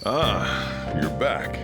Ah, you're back.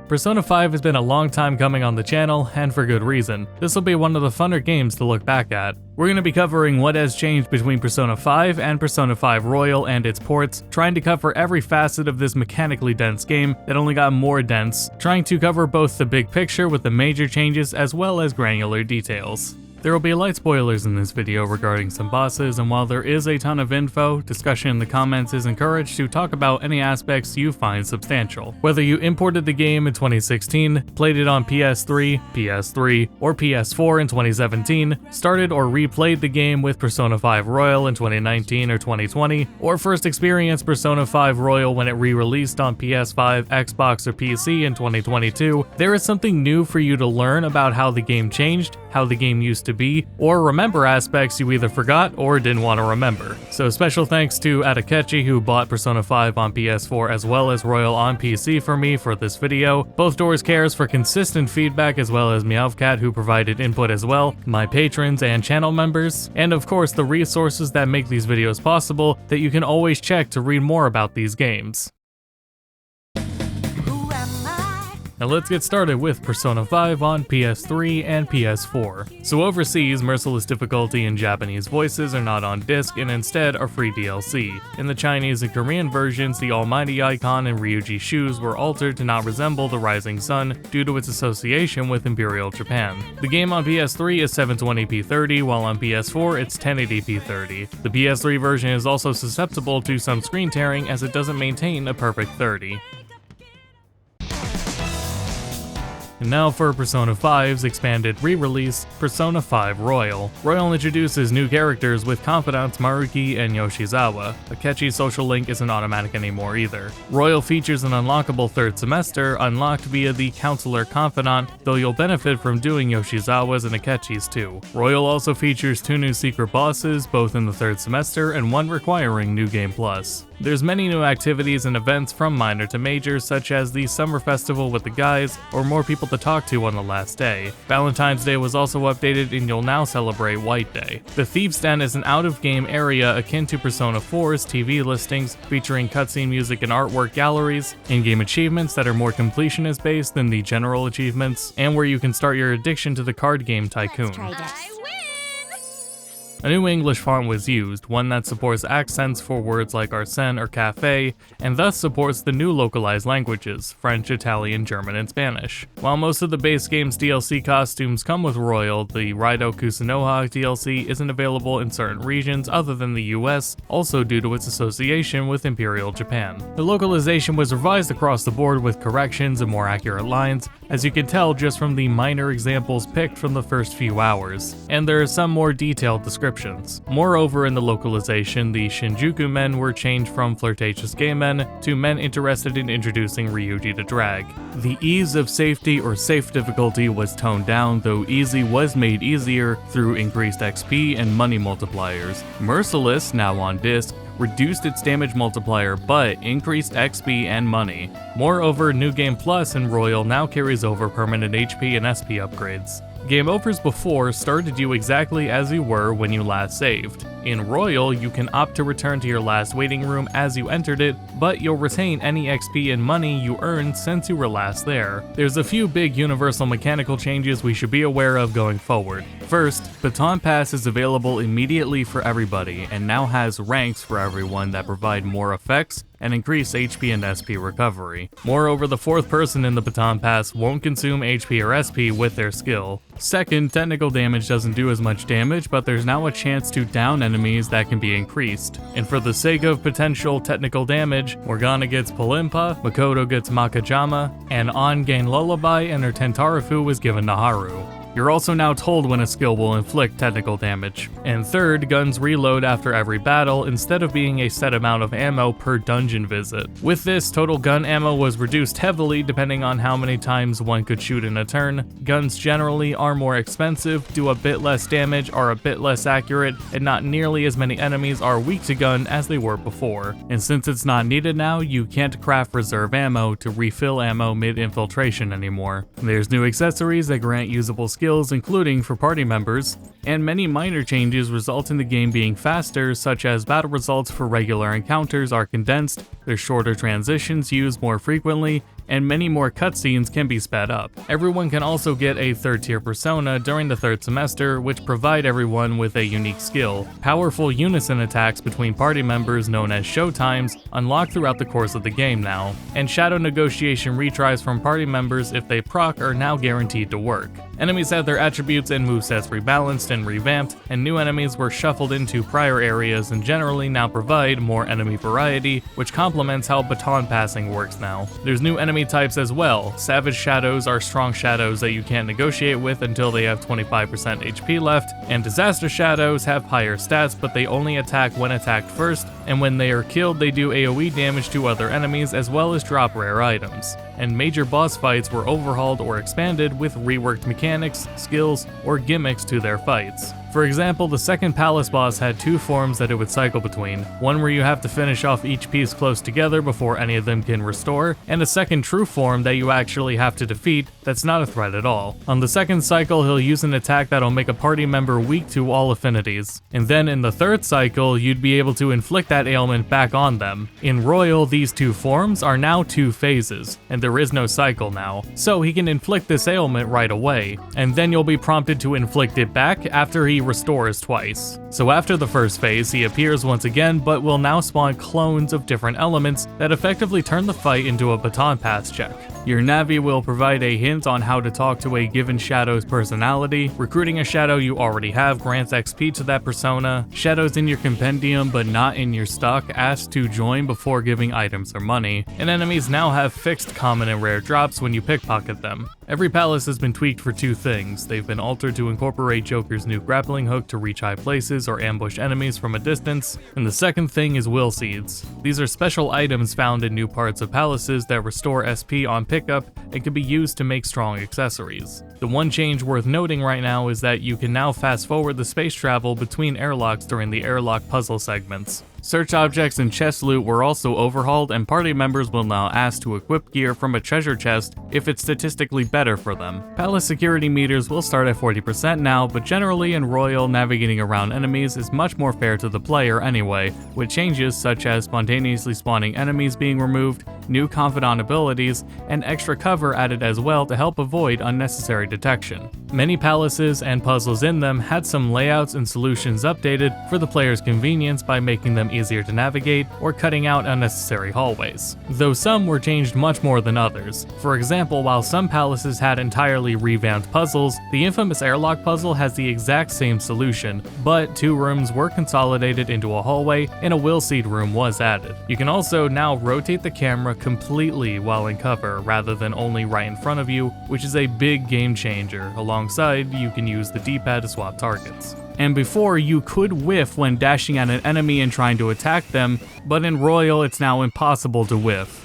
Persona 5 has been a long time coming on the channel, and for good reason. This will be one of the funner games to look back at. We're going to be covering what has changed between Persona 5 and Persona 5 Royal and its ports, trying to cover every facet of this mechanically dense game that only got more dense, trying to cover both the big picture with the major changes as well as granular details. There will be light spoilers in this video regarding some bosses, and while there is a ton of info, discussion in the comments is encouraged to talk about any aspects you find substantial. Whether you imported the game in 2016, played it on PS3, PS3, or PS4 in 2017, started or replayed the game with Persona 5 Royal in 2019 or 2020, or first experienced Persona 5 Royal when it re-released on PS5, Xbox, or PC in 2022, there is something new for you to learn about how the game changed, how the game used to be, or remember aspects you either forgot or didn't want to remember. So special thanks to Atakechi who bought Persona 5 on PS4 as well as Royal on PC for me for this video, both Doors Cares for consistent feedback as well as Meowcat who provided input as well, my patrons and channel members, and of course the resources that make these videos possible that you can always check to read more about these games. Now let's get started with Persona 5 on PS3 and PS4. So overseas, Merciless Difficulty and Japanese voices are not on disc and instead are free DLC. In the Chinese and Korean versions, the Almighty icon and Ryuji's shoes were altered to not resemble the rising sun due to its association with Imperial Japan. The game on PS3 is 720p 30, while on PS4 it's 1080p 30. The PS3 version is also susceptible to some screen tearing as it doesn't maintain a perfect 30. And now for Persona 5's expanded re-release, Persona 5 Royal. Royal introduces new characters with confidants Maruki and Yoshizawa. Akechi's social link isn't automatic anymore either. Royal features an unlockable third semester, unlocked via the Counselor Confidant, though you'll benefit from doing Yoshizawa's and Akechi's too. Royal also features 2 new secret bosses, both in the third semester and one requiring New Game Plus. There's many new activities and events from minor to major, such as the Summer Festival with the guys, or more people to talk to on the last day. Valentine's Day was also updated and you'll now celebrate White Day. The Thieves' Den is an out-of-game area akin to Persona 4's TV listings, featuring cutscene music and artwork galleries, in-game achievements that are more completionist based than the general achievements, and where you can start your addiction to the card game Tycoon. A new English font was used, one that supports accents for words like arsène or café, and thus supports the new localized languages, French, Italian, German, and Spanish. While most of the base game's DLC costumes come with Royal, the Raido Kusunoha DLC isn't available in certain regions other than the US, also due to its association with Imperial Japan. The localization was revised across the board with corrections and more accurate lines, as you can tell just from the minor examples picked from the first few hours, and there are some more detailed descriptions. Moreover, in the localization, the Shinjuku men were changed from flirtatious gay men to men interested in introducing Ryuji to drag. The ease of safety or safe difficulty was toned down, though easy was made easier through increased XP and money multipliers. Merciless, now on disc, reduced its damage multiplier but increased XP and money. Moreover, New Game Plus in Royal now carries over permanent HP and SP upgrades. Game overs before started you exactly as you were when you last saved. In Royal, you can opt to return to your last waiting room as you entered it, but you'll retain any XP and money you earned since you were last there. There's a few big universal mechanical changes we should be aware of going forward. First, Baton Pass is available immediately for everybody, and now has ranks for everyone that provide more effects and increase HP and SP recovery. Moreover, the fourth person in the Baton Pass won't consume HP or SP with their skill. Second, technical damage doesn't do as much damage, but there's now a chance to down enemies that can be increased. And for the sake of potential technical damage, Morgana gets Palimpa, Makoto gets Makajama, and On gained Lullaby and her Tentarafu was given to Haru. You're also now told when a skill will inflict technical damage. And third, guns reload after every battle instead of being a set amount of ammo per dungeon visit. With this, total gun ammo was reduced heavily depending on how many times one could shoot in a turn. Guns generally are more expensive, do a bit less damage, are a bit less accurate, and not nearly as many enemies are weak to gun as they were before. And since it's not needed now, you can't craft reserve ammo to refill ammo mid-infiltration anymore. There's new accessories that grant usable skills skills, including for party members, and many minor changes result in the game being faster, such as battle results for regular encounters are condensed, there's shorter transitions used more frequently, and many more cutscenes can be sped up. Everyone can also get a third-tier persona during the third semester, which provide everyone with a unique skill. Powerful unison attacks between party members known as showtimes unlock throughout the course of the game now, and shadow negotiation retries from party members if they proc are now guaranteed to work. Enemies had their attributes and movesets rebalanced and revamped, and new enemies were shuffled into prior areas and generally now provide more enemy variety, which complements how baton passing works now. There's new enemy types as well. Savage shadows are strong shadows that you can't negotiate with until they have 25% HP left, and disaster shadows have higher stats but they only attack when attacked first, and when they are killed they do AoE damage to other enemies as well as drop rare items. And major boss fights were overhauled or expanded with reworked mechanics, skills, or gimmicks to their fights. For example, the second palace boss had two forms that it would cycle between, one where you have to finish off each piece close together before any of them can restore, and a second true form that you actually have to defeat that's not a threat at all. On the second cycle, he'll use an attack that'll make a party member weak to all affinities, and then in the third cycle, you'd be able to inflict that ailment back on them. In Royal, these two forms are now two phases, and there is no cycle now, so he can inflict this ailment right away, and then you'll be prompted to inflict it back after he restores twice. So after the first phase, he appears once again, but will now spawn clones of different elements that effectively turn the fight into a baton pass check. Your Navi will provide a hint on how to talk to a given shadow's personality. Recruiting a shadow you already have grants XP to that persona. Shadows in your compendium but not in your stock asked to join before giving items or money. And enemies now have fixed common and rare drops when you pickpocket them. Every palace has been tweaked for two things. They've been altered to incorporate Joker's new grappling hook to reach high places or ambush enemies from a distance, and the second thing is will seeds. These are special items found in new parts of palaces that restore SP on pickup and can be used to make strong accessories. The one change worth noting right now is that you can now fast forward the space travel between airlocks during the airlock puzzle segments. Search objects and chest loot were also overhauled, and party members will now ask to equip gear from a treasure chest if it's statistically better for them. Palace security meters will start at 40% now, but generally in Royal, navigating around enemies is much more fair to the player anyway, with changes such as spontaneously spawning enemies being removed, new confidant abilities, and extra cover added as well to help avoid unnecessary detection. Many palaces and puzzles in them had some layouts and solutions updated for the player's convenience by making them easier to navigate or cutting out unnecessary hallways, though some were changed much more than others. For example, while some palaces had entirely revamped puzzles, the infamous airlock puzzle has the exact same solution, but two rooms were consolidated into a hallway and a will seed room was added. You can also now rotate the camera completely while in cover rather than only right in front of you, which is a big game changer. Alongside, you can use the D-pad to swap targets. And before, you could whiff when dashing at an enemy and trying to attack them, but in Royal it's now impossible to whiff.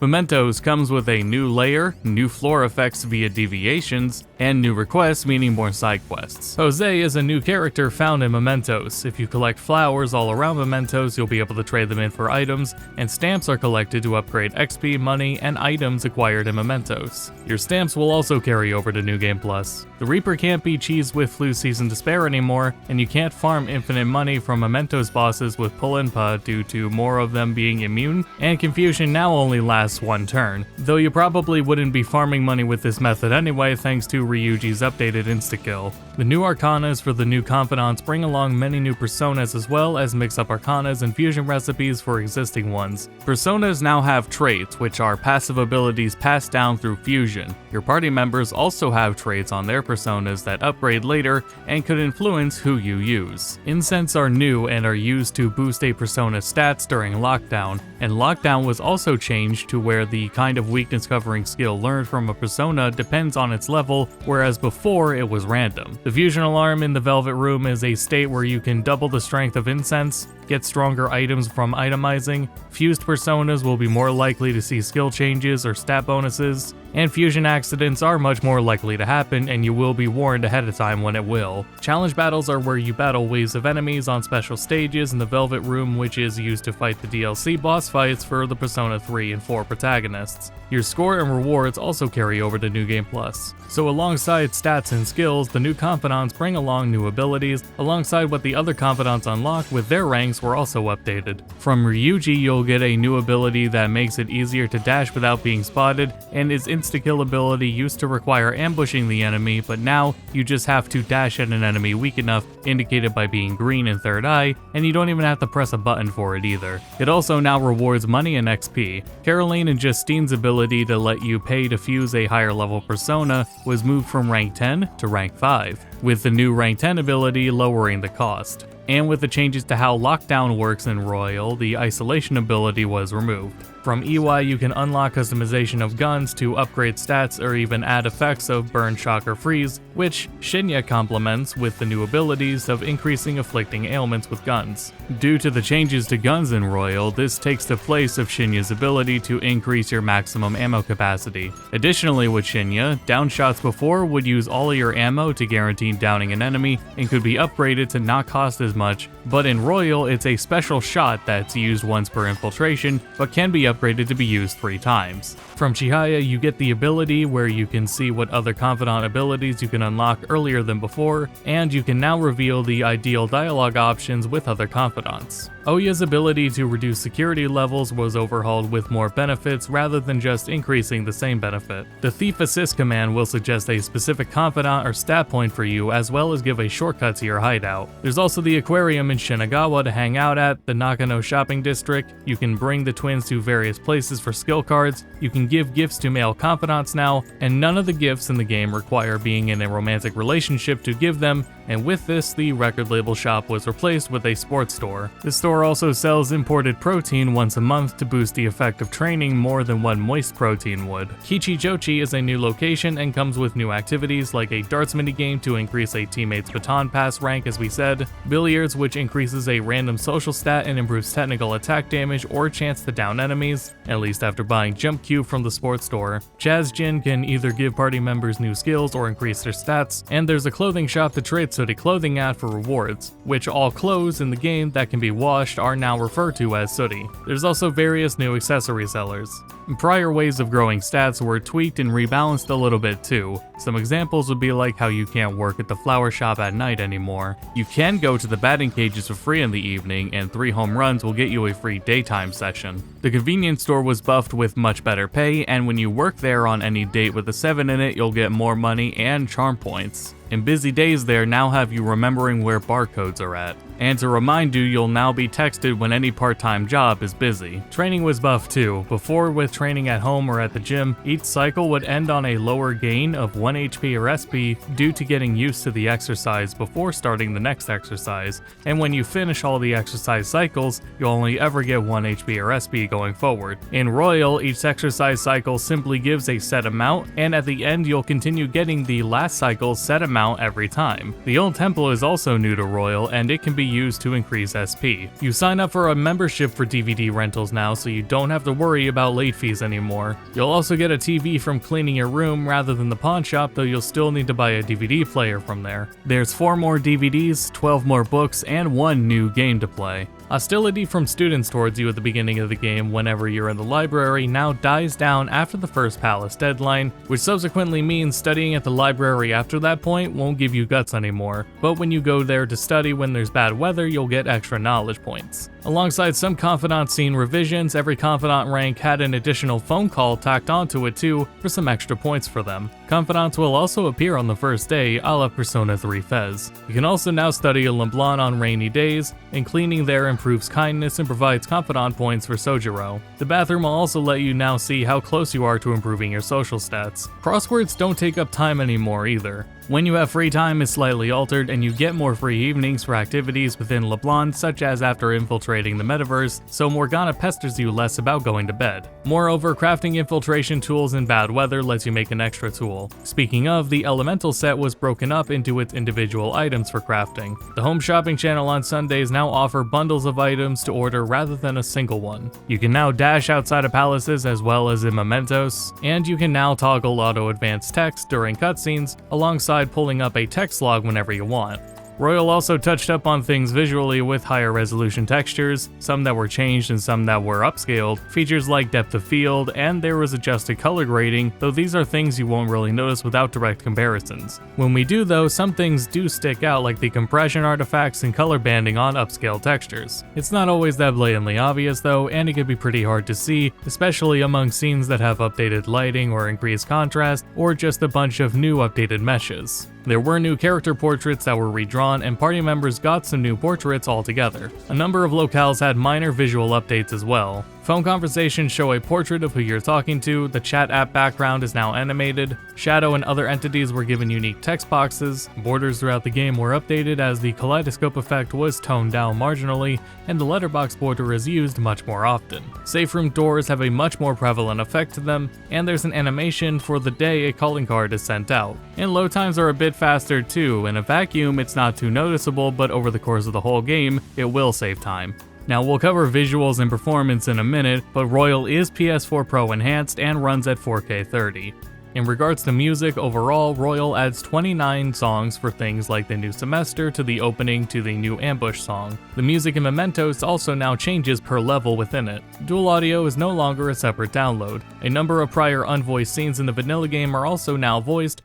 Mementos comes with a new layer, new floor effects via deviations, and new requests meaning more side quests. Jose is a new character found in Mementos. If you collect flowers all around Mementos, you'll be able to trade them in for items, and stamps are collected to upgrade XP, money, and items acquired in Mementos. Your stamps will also carry over to New Game Plus. The Reaper can't be cheesed with Flu Season Despair anymore, and you can't farm infinite money from Mementos bosses with Pull and Pa due to more of them being immune, and Confusion now only lasts one turn, though you probably wouldn't be farming money with this method anyway thanks to Ryuji's updated insta-kill. The new Arcanas for the new Confidants bring along many new personas as well as mix-up Arcanas and fusion recipes for existing ones. Personas now have traits, which are passive abilities passed down through fusion. Your party members also have traits on their personas that upgrade later and could influence who you use. Incents are new and are used to boost a persona's stats during lockdown, and lockdown was also changed to where the kind of weakness covering skill learned from a persona depends on its level, whereas before it was random. The fusion alarm in the Velvet Room is a state where you can double the strength of incense, get stronger items from itemizing, fused personas will be more likely to see skill changes or stat bonuses, and fusion accidents are much more likely to happen and you will be warned ahead of time when it will. Challenge battles are where you battle waves of enemies on special stages in the Velvet Room, which is used to fight the DLC boss fights for the Persona 3 and 4 protagonists. Your score and rewards also carry over to New Game Plus. So alongside stats and skills, the new confidants bring along new abilities, alongside what the other confidants unlock with their ranks were also updated. From Ryuji, you'll get a new ability that makes it easier to dash without being spotted, and his insta-kill ability used to require ambushing the enemy, but now you just have to dash at an enemy weak enough, indicated by being green in third eye, and you don't even have to press a button for it either. It also now rewards money and XP. Caroline and Justine's ability to let you pay to fuse a higher level persona was moved from rank 10 to rank 5, with the new rank 10 ability lowering the cost. And with the changes to how lockdown works in Royal, the isolation ability was removed. From EY, you can unlock customization of guns to upgrade stats or even add effects of burn, shock, or freeze, which Shinya complements with the new abilities of increasing afflicting ailments with guns. Due to the changes to guns in Royal, this takes the place of Shinya's ability to increase your maximum ammo capacity. Additionally, with Shinya, down shots before would use all of your ammo to guarantee downing an enemy and could be upgraded to not cost as much, but in Royal it's a special shot that's used once per infiltration, but can be upgraded to be used 3 times. From Chihaya, you get the ability where you can see what other confidant abilities you can unlock earlier than before, and you can now reveal the ideal dialogue options with other confidants. Oya's ability to reduce security levels was overhauled with more benefits rather than just increasing the same benefit. The Thief Assist command will suggest a specific confidant or stat point for you, as well as give a shortcut to your hideout. There's also the aquarium in Shinagawa to hang out at, the Nakano shopping district. You can bring the twins to various places for skill cards, you can give gifts to male confidants now, and none of the gifts in the game require being in a romantic relationship to give them, and with this, the record label shop was replaced with a sports store. The store also sells imported protein once a month to boost the effect of training more than one moist protein would. Kichijochi is a new location and comes with new activities like a darts minigame to increase a teammate's baton pass rank, as we said, billiards, which increases a random social stat and improves technical attack damage or chance to down enemies, at least after buying Jump Cube from the sports store. Jazzjin can either give party members new skills or increase their stats, and there's a clothing shop to trade Sooty clothing at for rewards, which all clothes in the game that can be washed are now referred to as Sooty. There's also various new accessory sellers. Prior ways of growing stats were tweaked and rebalanced a little bit too. Some examples would be like how you can't work at the flower shop at night anymore. You can go to the batting cages for free in the evening, and 3 home runs will get you a free daytime session. The convenience store was buffed with much better pay, and when you work there on any date with a 7 in it, you'll get more money and charm points. And busy days there now have you remembering where barcodes are at. And to remind you, you'll now be texted when any part-time job is busy. Training was buffed too. Before, with training at home or at the gym, each cycle would end on a lower gain of 1 HP or SP due to getting used to the exercise before starting the next exercise, and when you finish all the exercise cycles, you'll only ever get 1 HP or SP going forward. In Royal, each exercise cycle simply gives a set amount, and at the end you'll continue getting the last cycle's set amount every time. The old temple is also new to Royal, and it can be used to increase SP. You sign up for a membership for DVD rentals now, so you don't have to worry about late fees anymore. You'll also get a TV from cleaning your room rather than the pawn shop, though you'll still need to buy a DVD player from there. There's 4 more DVDs, 12 more books, and 1 new game to play. Hostility from students towards you at the beginning of the game whenever you're in the library now dies down after the first palace deadline, which subsequently means studying at the library after that point won't give you guts anymore, but when you go there to study when there's bad weather, you'll get extra knowledge points. Alongside some confidant scene revisions, every confidant rank had an additional phone call tacked onto it too for some extra points for them. Confidants will also appear on the first day, a la Persona 3 Fez. You can also now study a Leblanc on rainy days, and cleaning there improves kindness and provides confidant points for Sojiro. The bathroom will also let you now see how close you are to improving your social stats. Crosswords don't take up time anymore either. When you have free time is slightly altered, and you get more free evenings for activities within Leblanc, such as after infiltrating the metaverse, so Morgana pesters you less about going to bed. Moreover, crafting infiltration tools in bad weather lets you make an extra tool. Speaking of, the elemental set was broken up into its individual items for crafting. The home shopping channel on Sundays now offer bundles of items to order rather than a single one. You can now dash outside of palaces as well as in mementos, and you can now toggle auto advanced text during cutscenes alongside pulling up a text log whenever you want. Royal also touched up on things visually with higher resolution textures, some that were changed and some that were upscaled, features like depth of field, and there was adjusted color grading, though these are things you won't really notice without direct comparisons. When we do though, some things do stick out, like the compression artifacts and color banding on upscaled textures. It's not always that blatantly obvious though, and it can be pretty hard to see, especially among scenes that have updated lighting or increased contrast, or just a bunch of new updated meshes. There were new character portraits that were redrawn, and party members got some new portraits altogether. A number of locales had minor visual updates as well. Phone conversations show a portrait of who you're talking to, the chat app background is now animated, Shadow and other entities were given unique text boxes, borders throughout the game were updated as the kaleidoscope effect was toned down marginally, and the letterbox border is used much more often. Safe room doors have a much more prevalent effect to them, and there's an animation for the day a calling card is sent out. And load times are a bit faster too. In a vacuum, it's not too noticeable, but over the course of the whole game, it will save time. Now we'll cover visuals and performance in a minute, but Royal is PS4 Pro Enhanced and runs at 4K 30. In regards to music overall, Royal adds 29 songs for things like the new semester to the opening to the new ambush song. The music in Mementos also now changes per level within it. Dual audio is no longer a separate download. A number of prior unvoiced scenes in the vanilla game are also now voiced.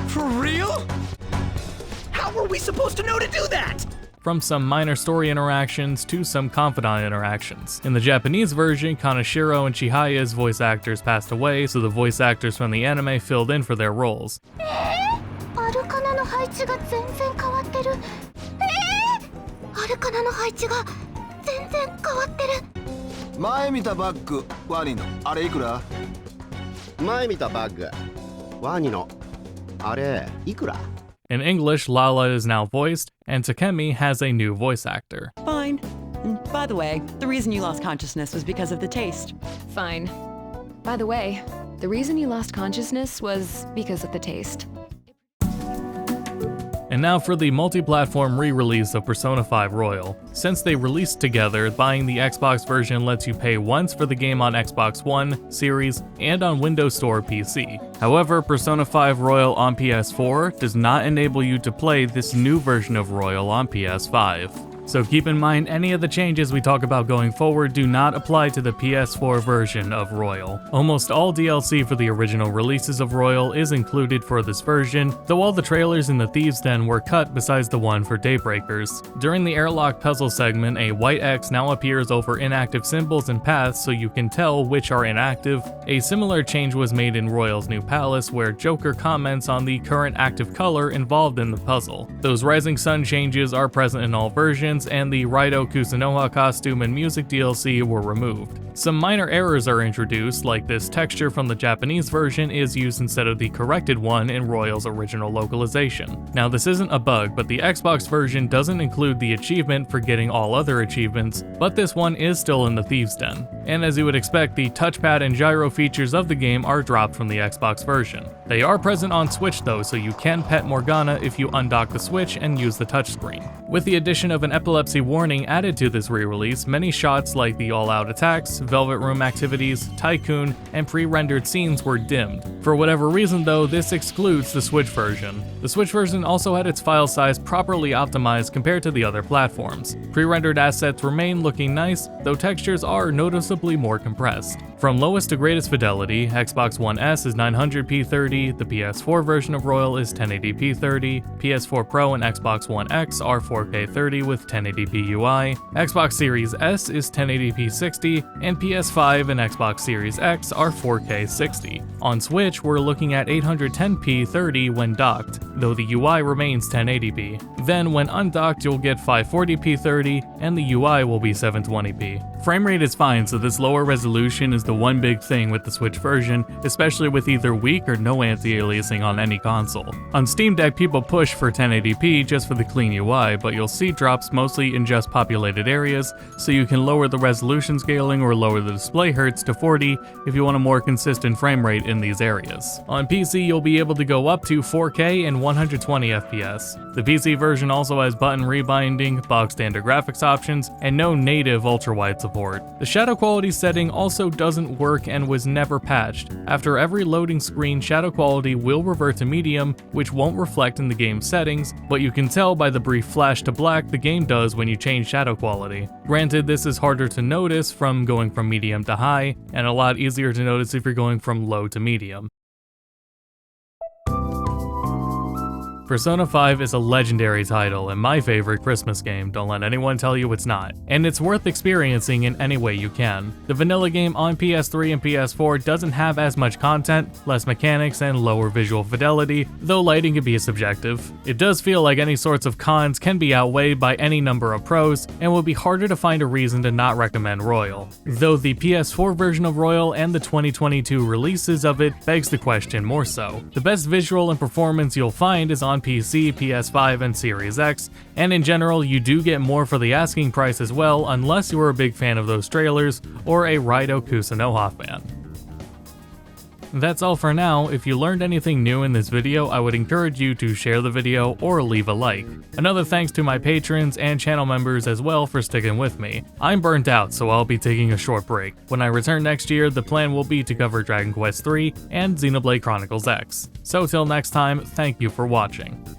For real? How were we supposed to know to do that? From some minor story interactions to some confidant interactions. In the Japanese version, Kaneshiro and Chihaya's voice actors passed away, so the voice actors from the anime filled in for their roles. In English, Lala is now voiced, and Takemi has a new voice actor. Fine. And by the way, the reason you lost consciousness was because of the taste. Fine. By the way, the reason you lost consciousness was because of the taste. And now for the multi-platform re-release of Persona 5 Royal. Since they released together, buying the Xbox version lets you pay once for the game on Xbox One, Series, and on Windows Store PC. However, Persona 5 Royal on PS4 does not enable you to play this new version of Royal on PS5. So keep in mind, any of the changes we talk about going forward do not apply to the PS4 version of Royal. Almost all DLC for the original releases of Royal is included for this version, though all the trailers in the Thieves' Den were cut besides the one for Daybreakers. During the airlock puzzle segment, a white X now appears over inactive symbols and paths so you can tell which are inactive. A similar change was made in Royal's new palace, where Joker comments on the current active color involved in the puzzle. Those Rising Sun changes are present in all versions, and the Raido Kusunoha costume and music DLC were removed. Some minor errors are introduced, like this texture from the Japanese version is used instead of the corrected one in Royal's original localization. Now this isn't a bug, but the Xbox version doesn't include the achievement for getting all other achievements, but this one is still in the Thieves' Den. And as you would expect, the touchpad and gyro features of the game are dropped from the Xbox version. They are present on Switch though, so you can pet Morgana if you undock the Switch and use the touchscreen. With the addition of an epilepsy warning added to this re-release, many shots like the all-out attacks, Velvet Room activities, Tycoon, and pre-rendered scenes were dimmed. For whatever reason though, this excludes the Switch version. The Switch version also had its file size properly optimized compared to the other platforms. Pre-rendered assets remain looking nice, though textures are noticeably more compressed. From lowest to greatest fidelity, Xbox One S is 900p 30, the PS4 version of Royal is 1080p 30, PS4 Pro and Xbox One X are 4K 30 with 1080p UI, Xbox Series S is 1080p 60, and PS5 and Xbox Series X are 4K 60. On Switch, we're looking at 810p 30 when docked, though the UI remains 1080p. Then when undocked, you'll get 540p 30, and the UI will be 720p. Frame rate is fine, so this lower resolution is the one big thing with the Switch version, especially with either weak or no anti-aliasing on any console. On Steam Deck, people push for 1080p just for the clean UI, but you'll see drops mostly in just populated areas, so you can lower the resolution scaling or lower the display hertz to 40 if you want a more consistent frame rate in these areas. On PC, you'll be able to go up to 4K and 120 FPS. The PC version also has button rebinding, bog standard graphics options, and no native ultra-wide support. The shadow quality setting also doesn't doesn't work and was never patched. After every loading screen, shadow quality will revert to medium, which won't reflect in the game's settings, but you can tell by the brief flash to black the game does when you change shadow quality. Granted, this is harder to notice from going from medium to high, and a lot easier to notice if you're going from low to medium. Persona 5 is a legendary title and my favorite Christmas game, don't let anyone tell you it's not, and it's worth experiencing in any way you can. The vanilla game on PS3 and PS4 doesn't have as much content, less mechanics, and lower visual fidelity, though lighting can be subjective. It does feel like any sorts of cons can be outweighed by any number of pros, and would be harder to find a reason to not recommend Royal. Though the PS4 version of Royal and the 2022 releases of it begs the question more so. The best visual and performance you'll find is on PC, PS5, and Series X, and in general you do get more for the asking price as well unless you're a big fan of those trailers or a Raido Kusunoha fan. That's all for now. If you learned anything new in this video, I would encourage you to share the video or leave a like. Another thanks to my patrons and channel members as well for sticking with me. I'm burnt out, so I'll be taking a short break. When I return next year, the plan will be to cover Dragon Quest III and Xenoblade Chronicles X. So till next time, thank you for watching.